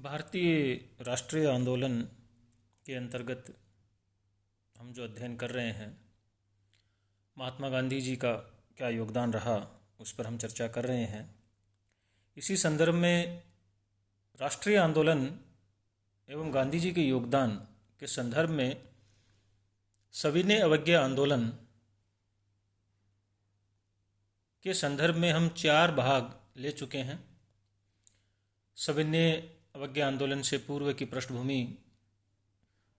भारतीय राष्ट्रीय आंदोलन के अंतर्गत हम जो अध्ययन कर रहे हैं, महात्मा गांधी जी का क्या योगदान रहा उस पर हम चर्चा कर रहे हैं। इसी संदर्भ में राष्ट्रीय आंदोलन एवं गांधी जी के योगदान के संदर्भ में सविनय अवज्ञा आंदोलन के संदर्भ में हम 4 भाग ले चुके हैं। सविनय अवज्ञा आंदोलन से पूर्व की पृष्ठभूमि,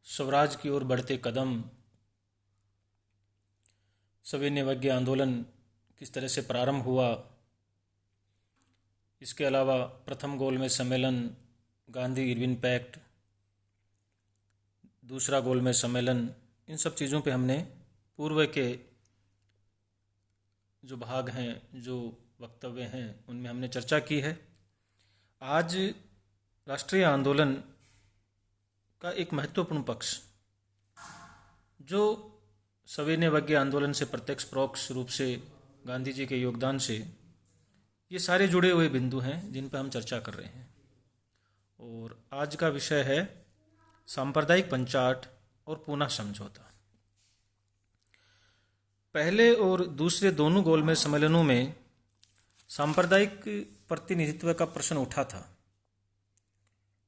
स्वराज की ओर बढ़ते कदम, सविनय अवज्ञा आंदोलन किस तरह से प्रारंभ हुआ, इसके अलावा प्रथम गोलमेज सम्मेलन, गांधी इरविन पैक्ट, दूसरा गोलमेज सम्मेलन, इन सब चीज़ों पे हमने पूर्व के जो भाग हैं, जो वक्तव्य हैं, उनमें हमने चर्चा की है। आज राष्ट्रीय आंदोलन का एक महत्वपूर्ण पक्ष, जो सविनय अवज्ञा आंदोलन से प्रत्यक्ष परोक्ष रूप से गांधी जी के योगदान से, ये सारे जुड़े हुए बिंदु हैं जिन पर हम चर्चा कर रहे हैं। और आज का विषय है सांप्रदायिक पंचाट और पुनः समझौता। पहले और दूसरे दोनों गोलमेज सम्मेलनों में सांप्रदायिक प्रतिनिधित्व का प्रश्न उठा था,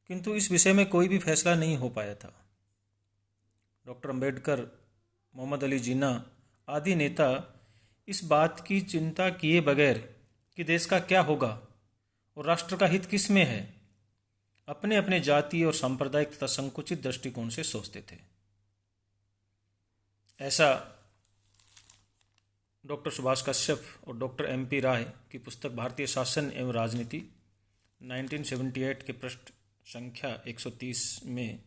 किंतु इस विषय में कोई भी फैसला नहीं हो पाया था। डॉक्टर अंबेडकर, मोहम्मद अली जिन्ना आदि नेता इस बात की चिंता किए बगैर कि देश का क्या होगा और राष्ट्र का हित किस में है, अपने अपने जातीय और सांप्रदायिक तथा संकुचित दृष्टिकोण से सोचते थे। ऐसा डॉक्टर सुभाष कश्यप और डॉक्टर MP राय की पुस्तक भारतीय शासन एवं राजनीति 1978 के पृष्ठ संख्या 130 में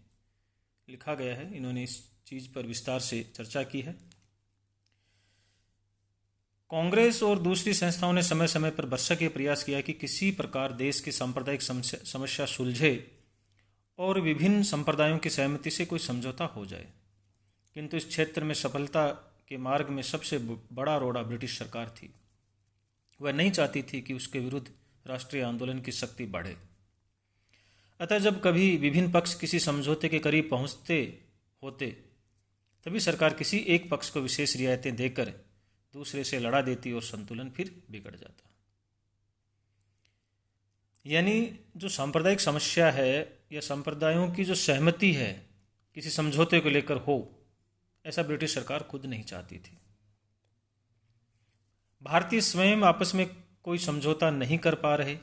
लिखा गया है। इन्होंने इस चीज़ पर विस्तार से चर्चा की है। कांग्रेस और दूसरी संस्थाओं ने समय समय पर भरसक ये प्रयास किया कि किसी प्रकार देश की सांप्रदायिक समस्या सुलझे और विभिन्न संप्रदायों की सहमति से कोई समझौता हो जाए, किंतु इस क्षेत्र में सफलता के मार्ग में सबसे बड़ा रोड़ा ब्रिटिश सरकार थी। वह नहीं चाहती थी कि उसके विरुद्ध राष्ट्रीय आंदोलन की शक्ति बढ़े। अतः जब कभी विभिन्न पक्ष किसी समझौते के करीब पहुंचते होते, तभी सरकार किसी एक पक्ष को विशेष रियायतें देकर दूसरे से लड़ा देती और संतुलन फिर बिगड़ जाता। यानी जो सांप्रदायिक समस्या है या संप्रदायों की जो सहमति है किसी समझौते को लेकर हो, ऐसा ब्रिटिश सरकार खुद नहीं चाहती थी। भारतीय स्वयं आपस में कोई समझौता नहीं कर पा रहे।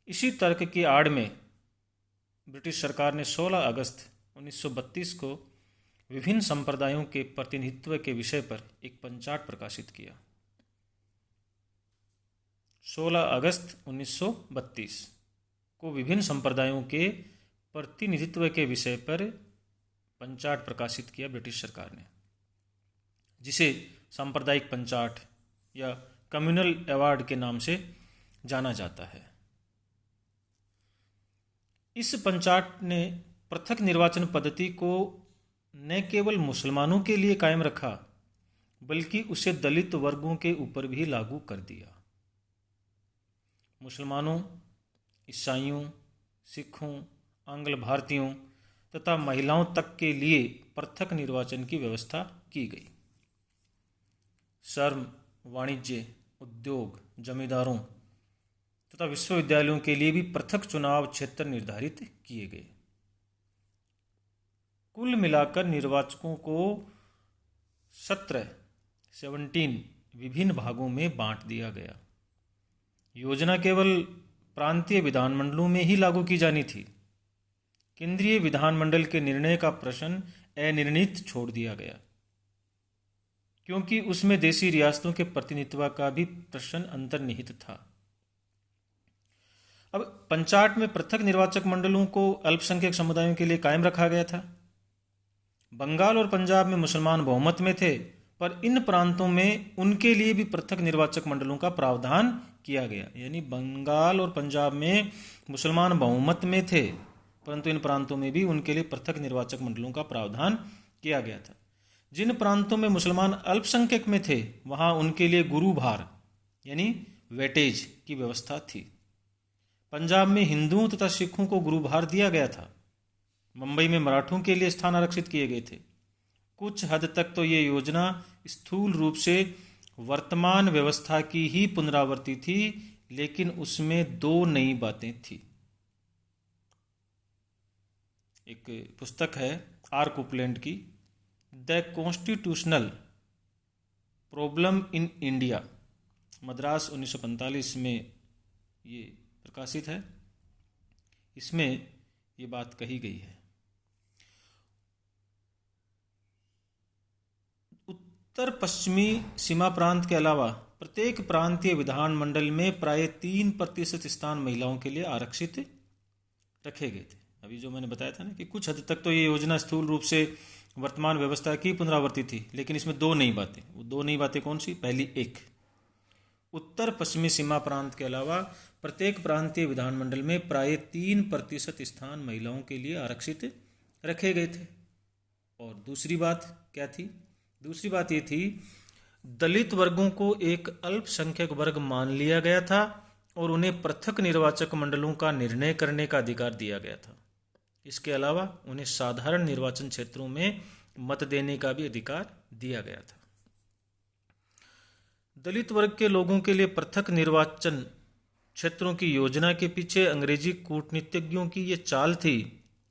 इसी तर्क की आड़ में ब्रिटिश सरकार ने 16 अगस्त 1932 को विभिन्न संप्रदायों के प्रतिनिधित्व के विषय पर एक पंचाट प्रकाशित किया। 16 अगस्त 1932 को विभिन्न संप्रदायों के प्रतिनिधित्व के विषय पर पंचाट प्रकाशित किया ब्रिटिश सरकार ने, जिसे सांप्रदायिक पंचाट या कम्युनल अवार्ड के नाम से जाना जाता है। इस पंचाट ने पृथक निर्वाचन पद्धति को न केवल मुसलमानों के लिए कायम रखा, बल्कि उसे दलित वर्गों के ऊपर भी लागू कर दिया। मुसलमानों, ईसाइयों, सिखों, आंग्ल भारतीयों तथा महिलाओं तक के लिए पृथक निर्वाचन की व्यवस्था की गई। श्रम, वाणिज्य, उद्योग, जमींदारों तथा विश्वविद्यालयों के लिए भी पृथक चुनाव क्षेत्र निर्धारित किए गए। कुल मिलाकर निर्वाचकों को 17 विभिन्न भागों में बांट दिया गया। योजना केवल प्रांतीय विधानमंडलों में ही लागू की जानी थी। केंद्रीय विधानमंडल के निर्णय का प्रश्न अनिर्णित छोड़ दिया गया, क्योंकि उसमें देशी रियासतों के प्रतिनिधित्व का भी प्रश्न अंतर्निहित था। अब पंचाट में पृथक निर्वाचक मंडलों को अल्पसंख्यक समुदायों के लिए कायम रखा गया था। बंगाल और पंजाब में मुसलमान बहुमत में थे, पर इन प्रांतों में उनके लिए भी पृथक निर्वाचक मंडलों का प्रावधान किया गया। यानी बंगाल और पंजाब में मुसलमान बहुमत में थे, परंतु इन प्रांतों में भी उनके लिए पृथक निर्वाचक मंडलों का प्रावधान किया गया था। जिन प्रांतों में मुसलमान अल्पसंख्यक में थे, वहां उनके लिए गुरु भार यानी वेटेज की व्यवस्था थी। पंजाब में हिंदुओं तथा सिखों को गुरुभार दिया गया था। मुंबई में मराठों के लिए स्थान आरक्षित किए गए थे। कुछ हद तक तो ये योजना स्थूल रूप से वर्तमान व्यवस्था की ही पुनरावृत्ति थी, लेकिन उसमें दो नई बातें थी। एक पुस्तक है आर कोपलैंड की, the constitutional problem in India, Madras 1945 में ये प्रकाशित है। इसमें ये बात कही गई है। उत्तर पश्चिमी सीमा प्रांत के अलावा प्रत्येक प्रांतीय विधानमंडल में प्राय 3% स्थान महिलाओं के लिए आरक्षित रखे गए थे। अभी जो मैंने बताया था ना कि कुछ हद तक तो ये योजना स्थूल रूप से वर्तमान व्यवस्था की पुनरावृत्ति थी, लेकिन इसमें दो नई बातें। वो दो नई बातें कौन सी? पहली, एक, उत्तर पश्चिमी सीमा प्रांत के अलावा प्रत्येक प्रांतीय विधानमंडल में प्राय 3% स्थान महिलाओं के लिए आरक्षित रखे गए थे। और दूसरी बात क्या थी? दूसरी बात ये थी, दलित वर्गों को एक अल्पसंख्यक वर्ग मान लिया गया था और उन्हें पृथक निर्वाचक मंडलों का निर्णय करने का अधिकार दिया गया था। इसके अलावा उन्हें साधारण निर्वाचन क्षेत्रों में मत देने का भी अधिकार दिया गया था। दलित वर्ग के लोगों के लिए पृथक निर्वाचन क्षेत्रों की योजना के पीछे अंग्रेजी कूटनीतिज्ञों की ये चाल थी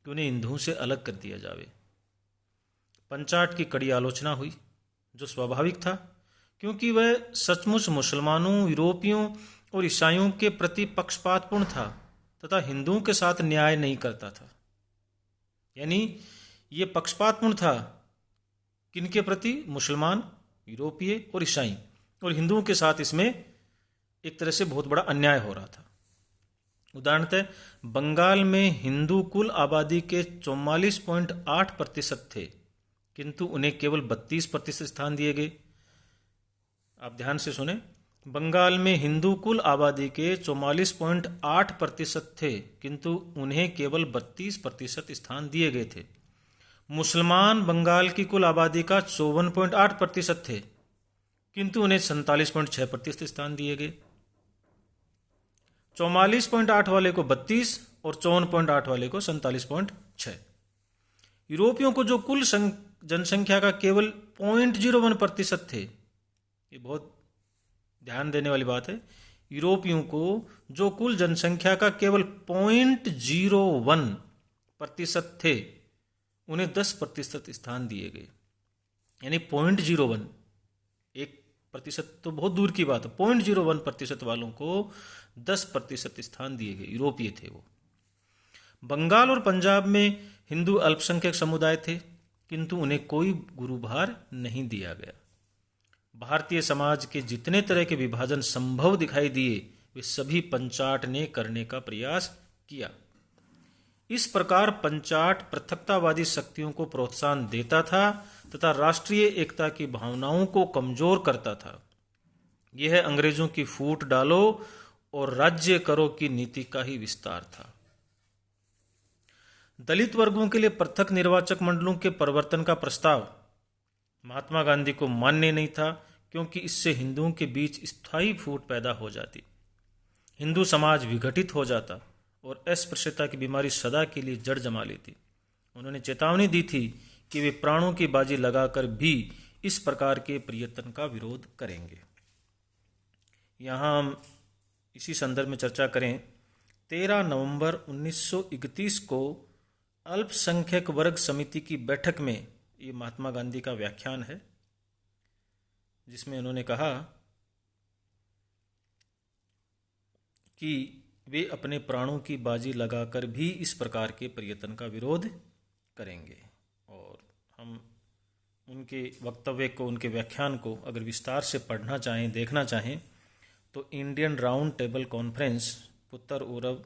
कि उन्हें हिंदुओं से अलग कर दिया जावे। पंचाट की कड़ी आलोचना हुई, जो स्वाभाविक था, क्योंकि वह सचमुच मुसलमानों, यूरोपियों और ईसाइयों के प्रति पक्षपातपूर्ण था तथा हिंदुओं के साथ न्याय नहीं करता था। यानी ये पक्षपातपूर्ण था किनके प्रति? मुसलमान, यूरोपीय और ईसाई, और हिंदुओं के साथ इसमें एक तरह से बहुत बड़ा अन्याय हो रहा था। उदाहरणतः बंगाल में हिंदू कुल आबादी के 44.8% थे, किंतु उन्हें केवल 32% स्थान दिए गए। आप ध्यान से सुने, बंगाल में हिंदू कुल आबादी के 44.8% थे, किंतु उन्हें केवल 32% स्थान दिए गए थे। मुसलमान बंगाल की कुल आबादी का 54.8% थे, किंतु उन्हें 47.6% स्थान दिए गए। 44.8 वाले को 32 और 54.8 वाले को 47.6। यूरोपियों को जो कुल जनसंख्या का केवल 0.01% थे, ये बहुत ध्यान देने वाली बात है, यूरोपियों को जो कुल जनसंख्या का केवल 0.01% थे, उन्हें 10% स्थान दिए गए। यानी 0.01, 1% तो बहुत दूर की बात है, 0.01% वालों को 10% स्थान दिए गए। यूरोपीय थे वो। बंगाल और पंजाब में हिंदू अल्पसंख्यक समुदाय थे, किंतु उन्हें कोई गुरुभार नहीं दिया गया। भारतीय समाज के जितने तरह के विभाजन संभव दिखाई दिए, वे सभी पंचाट ने करने का प्रयास किया। इस प्रकार पंचाट पृथकतावादी शक्तियों को प्रोत्साहन देता था तथा राष्ट्रीय एकता की भावनाओं को कमजोर करता था। यह अंग्रेजों की फूट डालो और राज्य करो की नीति का ही विस्तार था। दलित वर्गों के लिए पृथक निर्वाचक मंडलों के परिवर्तन का प्रस्ताव महात्मा गांधी को मान्य नहीं था, क्योंकि इससे हिंदुओं के बीच स्थायी फूट पैदा हो जाती, हिंदू समाज विघटित हो जाता और अस्पृश्यता की बीमारी सदा के लिए जड़ जमा लेती। उन्होंने चेतावनी दी थी कि वे प्राणों की बाजी लगाकर भी इस प्रकार के प्रयत्न का विरोध करेंगे। यहाँ हम इसी संदर्भ में चर्चा करें। 13 नवंबर 1931 को अल्पसंख्यक वर्ग समिति की बैठक में ये महात्मा गांधी का व्याख्यान है, जिसमें उन्होंने कहा कि वे अपने प्राणों की बाजी लगाकर भी इस प्रकार के प्रयत्न का विरोध करेंगे। और हम उनके वक्तव्य को, उनके व्याख्यान को अगर विस्तार से पढ़ना चाहें, देखना चाहें, तो इंडियन राउंड टेबल कॉन्फ्रेंस उत्तर पूर्व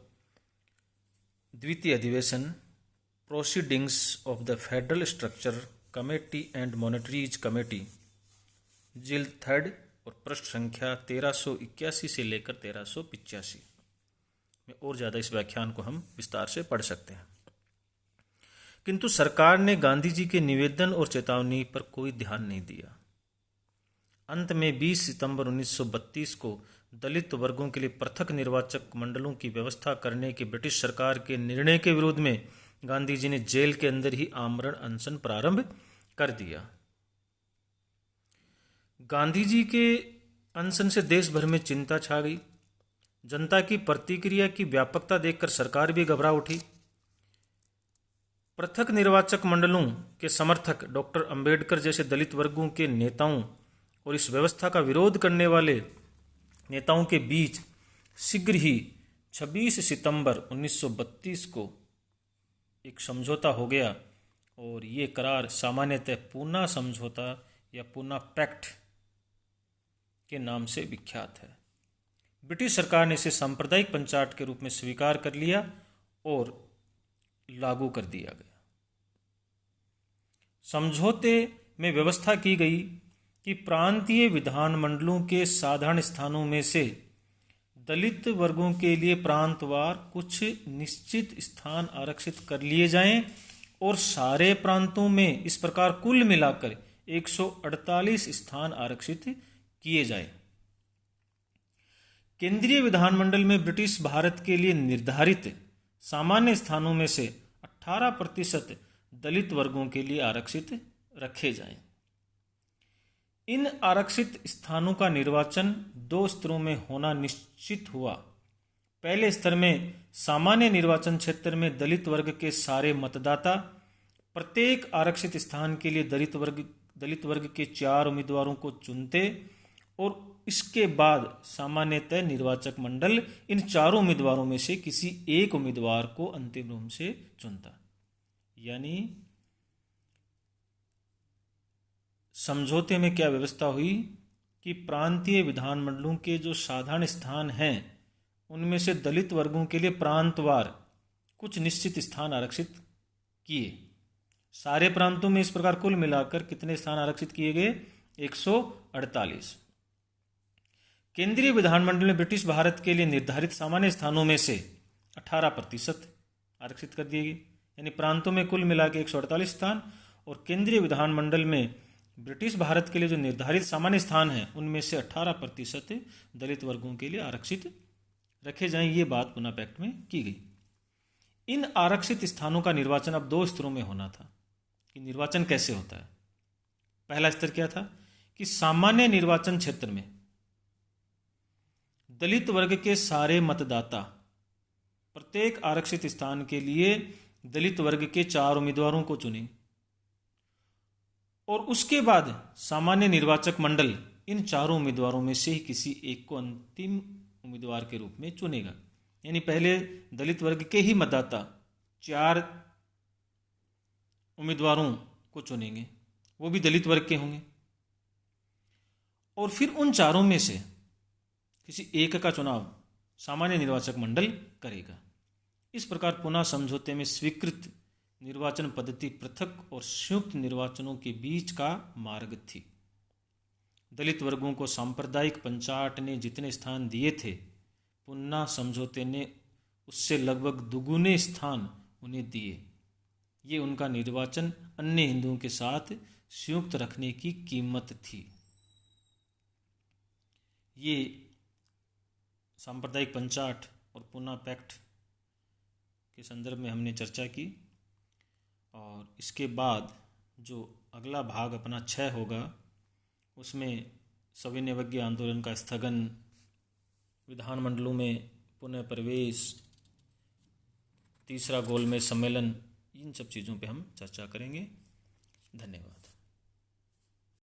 द्वितीय अधिवेशन, proceedings of the federal structure committee and monetary committee, जिल्द 3 और पृष्ठ संख्या 1381 से लेकर 1385 में और ज़्यादा इस व्याख्यान को हम विस्तार से पढ़ सकते हैं। किंतु सरकार ने गांधी जी के निवेदन और चेतावनी पर कोई ध्यान नहीं दिया। अंत में 20 सितंबर 1932 को दलित वर्गों के लिए पृथक निर्वाचक मंडलों की व्यवस्था करने के ब्रिटिश सरकार के निर्णय के विरोध में गांधी जी ने जेल के अंदर ही आमरण अनशन प्रारंभ कर दिया। गांधी जी के अनशन से देश भर में चिंता छा गई। जनता की प्रतिक्रिया की व्यापकता देखकर सरकार भी घबरा उठी। पृथक निर्वाचक मंडलों के समर्थक डॉक्टर अंबेडकर जैसे दलित वर्गों के नेताओं और इस व्यवस्था का विरोध करने वाले नेताओं के बीच शीघ्र ही 26 सितंबर 1932 को एक समझौता हो गया और ये करार सामान्यतः पूना समझौता या पूना पैक्ट के नाम से विख्यात है। ब्रिटिश सरकार ने इसे सांप्रदायिक पंचायत के रूप में स्वीकार कर लिया और लागू कर दिया गया। समझौते में व्यवस्था की गई कि प्रांतीय विधानमंडलों के साधारण स्थानों में से दलित वर्गों के लिए प्रांतवार कुछ निश्चित स्थान आरक्षित कर लिए जाएं और सारे प्रांतों में इस प्रकार कुल मिलाकर 148 स्थान आरक्षित किए जाएं। केंद्रीय विधानमंडल में ब्रिटिश भारत के लिए निर्धारित सामान्य स्थानों में से 18% दलित वर्गों के लिए आरक्षित रखे जाएं। इन आरक्षित स्थानों का निर्वाचन 2 स्तरों में होना निश्चित हुआ। पहले स्तर में सामान्य निर्वाचन क्षेत्र में दलित वर्ग के सारे मतदाता प्रत्येक आरक्षित स्थान के लिए दलित वर्ग के 4 उम्मीदवारों को चुनते और इसके बाद सामान्यतः निर्वाचक मंडल इन 4 उम्मीदवारों में से किसी एक उम्मीदवार को अंतिम रूप से चुनता। यानी समझौते में क्या व्यवस्था हुई कि प्रांतीय विधानमंडलों के जो साधारण स्थान हैं उनमें से दलित वर्गों के लिए प्रांतवार कुछ निश्चित स्थान आरक्षित किए। सारे प्रांतों में इस प्रकार कुल मिलाकर कितने स्थान आरक्षित किए गए? 148। केंद्रीय विधानमंडल में ब्रिटिश भारत के लिए निर्धारित सामान्य स्थानों में से 18% आरक्षित कर दिए गए। यानी प्रांतों में कुल मिला के 148 स्थान और केंद्रीय विधानमंडल में ब्रिटिश भारत के लिए जो निर्धारित सामान्य स्थान हैं उनमें से 18% दलित वर्गों के लिए आरक्षित रखे जाएं। ये बात पूना पैक्ट में की गई। इन आरक्षित स्थानों का निर्वाचन अब 2 स्तरों में होना था। कि निर्वाचन कैसे होता है? पहला स्तर क्या था कि सामान्य निर्वाचन क्षेत्र में दलित वर्ग के सारे मतदाता प्रत्येक आरक्षित स्थान के लिए दलित वर्ग के 4 उम्मीदवारों को चुनेंगे और उसके बाद सामान्य निर्वाचक मंडल इन 4 उम्मीदवारों में से ही किसी एक को अंतिम उम्मीदवार के रूप में चुनेगा। यानी पहले दलित वर्ग के ही मतदाता 4 उम्मीदवारों को चुनेंगे, वो भी दलित वर्ग के होंगे और फिर उन 4 में से किसी एक का चुनाव सामान्य निर्वाचक मंडल करेगा। इस प्रकार पुनः समझौते में स्वीकृत निर्वाचन पद्धति पृथक और संयुक्त निर्वाचनों के बीच का मार्ग थी। दलित वर्गों को सांप्रदायिक पंचायत ने जितने स्थान दिए थे, पुनः समझौते ने उससे लगभग दुगुने स्थान उन्हें दिए। ये उनका निर्वाचन अन्य हिंदुओं के साथ संयुक्त रखने की कीमत थी। ये सांप्रदायिक पंचायत और पुनः पैक्ट के संदर्भ में हमने चर्चा की और इसके बाद जो अगला भाग अपना 6 होगा उसमें सविनय अवज्ञा आंदोलन का स्थगन, विधानमंडलों में पुनः प्रवेश, तीसरा गोलमेज सम्मेलन, इन सब चीज़ों पे हम चर्चा करेंगे। धन्यवाद।